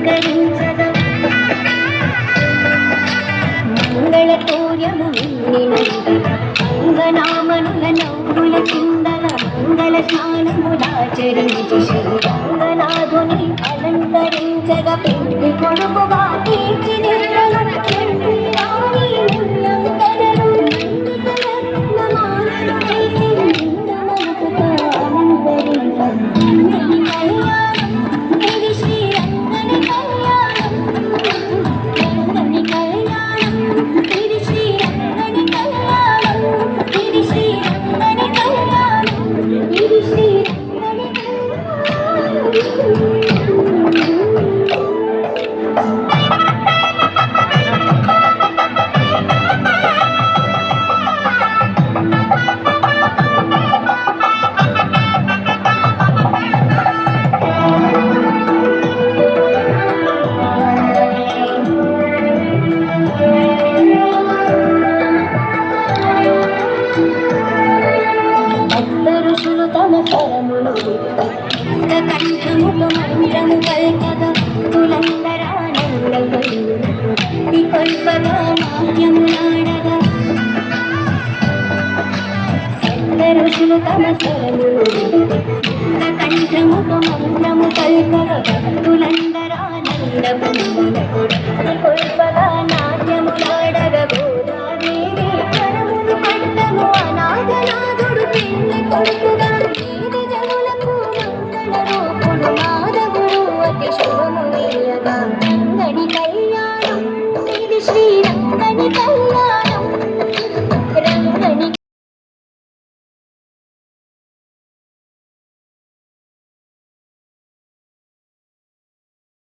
అలంకరించగా మంగళతోర్యము అంగనామనుల నవ్వుల కిందల మంగళ స్నానములాచరించి శ్రీరంగనాథుని అలంకరించగా పెళ్లి కొడుకుగా తీర్చిదిద్దగా కరములు కంఠముతో మంత్రము పల్కగా తులందరానందీ కొల్పగా నాట్యములాడగా సప్త ఋషులు తమ స్వరములు కంఠముతో మంత్రము పల్కగా తులందరానందీ కొల్పగా నాట్యములాడగా గోదాదేవి కరములు పట్టము అనాథనాథుడు పెళ్లి కొడుకుగా శ్రీరంగని కళ్యాణం